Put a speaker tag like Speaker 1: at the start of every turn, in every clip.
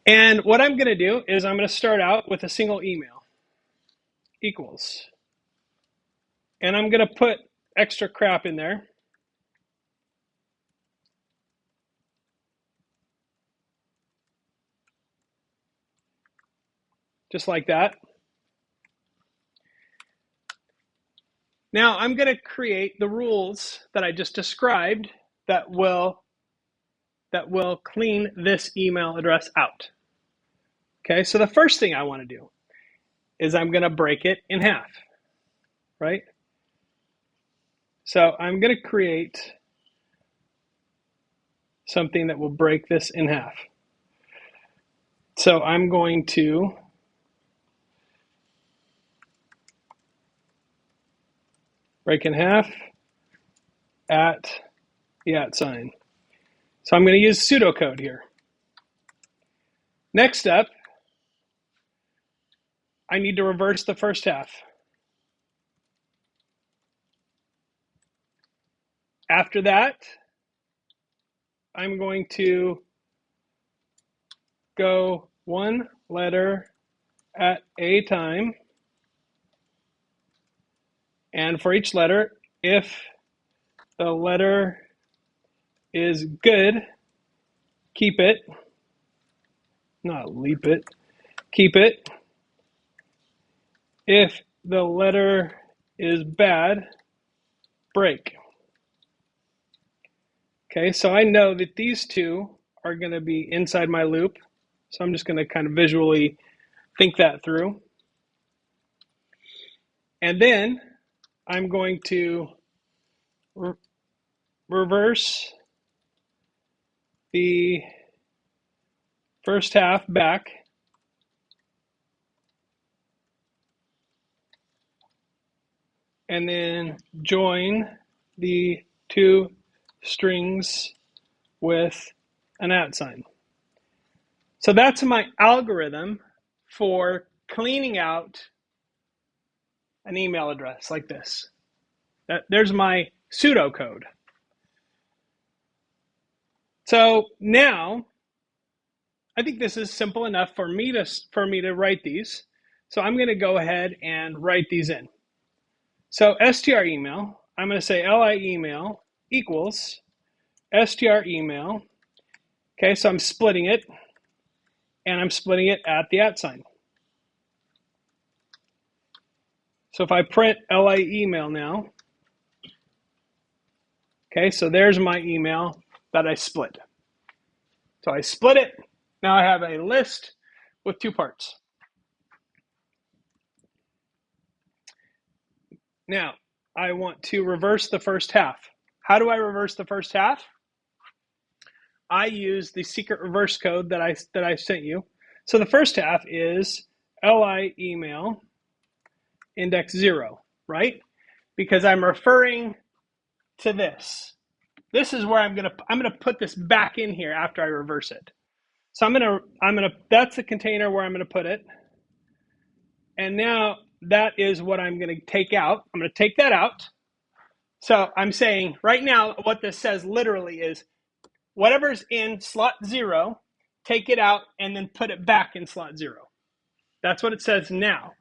Speaker 1: And what I'm going to do is I'm going to start out with a single email equals. And I'm going to put extra crap in there. Just like that. Now I'm going to create the rules that I just described that will clean this email address out. Okay, so the first thing I want to do is I'm going to break it in half, right? So I'm going to create something that will break this in half. So I'm going to break in half at the @ sign. So I'm going to use pseudocode here. Next up, I need to reverse the first half. After that, I'm going to go one letter at a time. And for each letter, if the letter is good, keep it. Not leap it. Keep it. If the letter is bad, break. Okay, so I know that these two are going to be inside my loop. So I'm just going to kind of visually think that through. And then I'm going to reverse the first half back. And then join the two strings with an @ sign. So that's my algorithm for cleaning out an email address like this. There's my pseudocode. So now I think this is simple enough for me to write these. So I'm going to go ahead and write these in. So str email, I'm going to say li email equals str email. Okay, so I'm splitting it, and I'm splitting it at the @ sign. So if I print li email now, okay, so there's my email that I split. So I split it. Now I have a list with two parts. Now I want to reverse the first half. How do I reverse the first half? I use the secret reverse code that I sent you. So the first half is li email index 0, right? Because I'm referring to this. This is where I'm gonna put this back in here after I reverse it. So I'm gonna that's the container where I'm gonna put it. And now that is what I'm gonna take out. I'm gonna take that out. So I'm saying right now what this says literally is whatever's in slot 0, take it out and then put it back in slot 0. That's what it says now.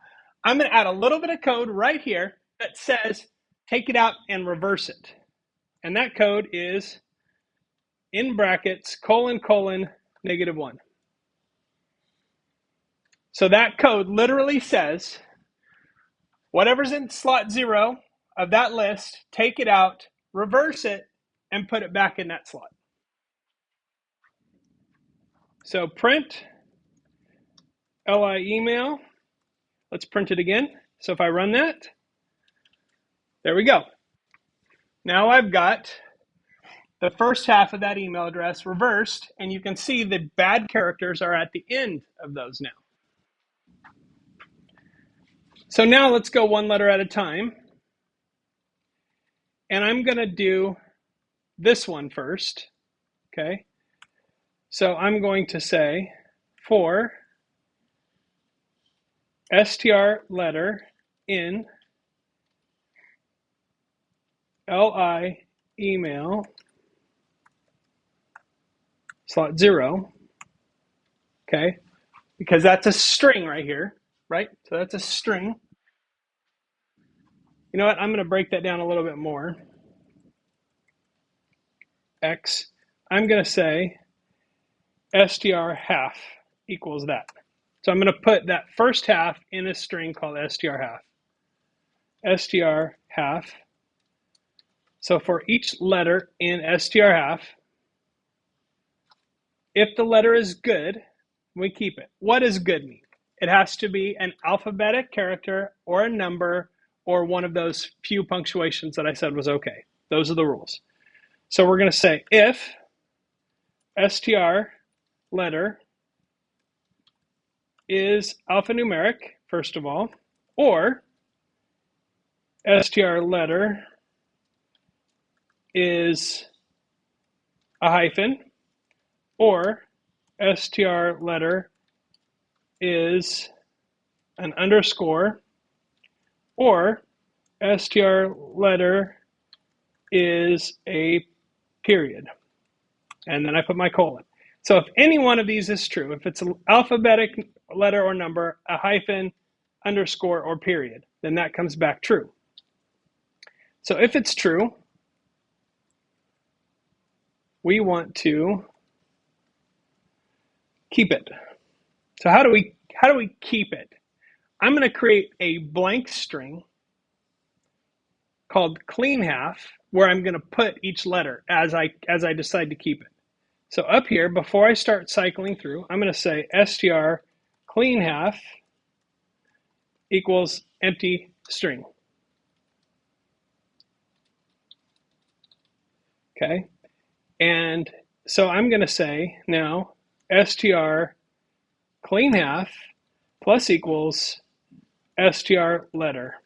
Speaker 1: I'm going to add a little bit of code right here that says take it out and reverse it. And that code is in brackets, ::, -1. So that code literally says whatever's in slot 0 of that list, take it out, reverse it, and put it back in that slot. So print li email. Let's print it again. So if I run that, there we go. Now I've got the first half of that email address reversed, and you can see the bad characters are at the end of those now. So now let's go one letter at a time. And I'm going to do this one first, okay? So I'm going to say for str letter in li email slot 0, okay? Because that's a string right here, right? So that's a string. You know what? I'm going to break that down a little bit more. X. I'm going to say str half equals that. So I'm going to put that first half in a string called str half. Str half. So for each letter in str half, if the letter is good, we keep it. What does good mean? It has to be an alphabetic character or a number or one of those few punctuations that I said was okay. Those are the rules. So we're going to say if str letter is alphanumeric, first of all, or str letter is a hyphen, or str letter is an underscore, or str letter is a period. And then I put my colon. So if any one of these is true, if it's an alphabetic letter or number, a hyphen, underscore, or period, then that comes back true. So if it's true, we want to keep it. So how do we keep it? I'm going to create a blank string called clean half where I'm going to put each letter as I decide to keep it. So up here, before I start cycling through, I'm going to say str clean half equals empty string. Okay. And so I'm going to say now str clean half plus equals str letter.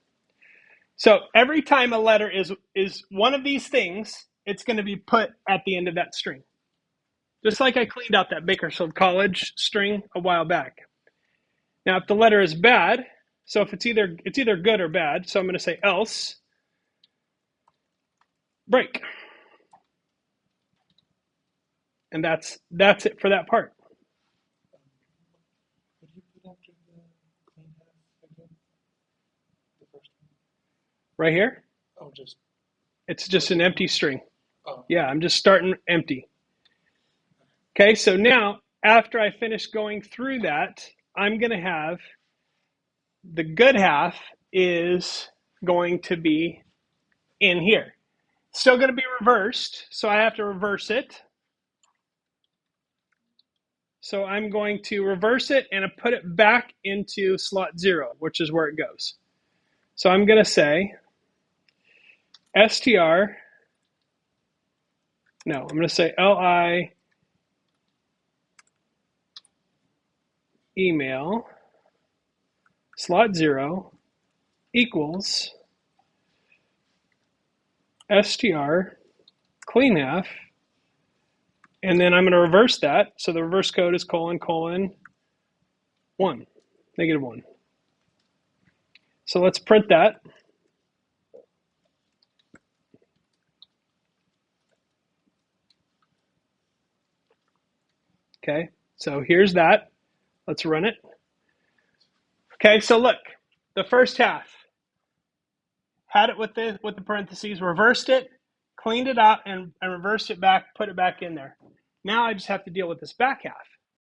Speaker 1: So every time a letter is one of these things, it's going to be put at the end of that string. Just like I cleaned out that Bakersfield College string a while back. Now, if the letter is bad, so if it's either good or bad, so I'm going to say else break. And that's it for that part.
Speaker 2: What did you put after the clean half again? The first one?
Speaker 1: Right here,
Speaker 2: Oh, just
Speaker 1: it's just an empty string.
Speaker 2: oh.
Speaker 1: Yeah, I'm just starting empty. Okay, so now after I finish going through that, I'm going to have the good half is going to be in here. Still going to be reversed, so I have to reverse it. So I'm going to reverse it and put it back into slot 0, which is where it goes. So I'm going to say str, no, I'm going to say li email slot 0 equals str clean half, and then I'm going to reverse that. So the reverse code is colon, colon, 1, -1. So let's print that. Okay, so here's that. Let's run it. Okay, so look, the first half had it with the parentheses, reversed it, cleaned it out, and reversed it back, put it back in there. Now I just have to deal with this back half.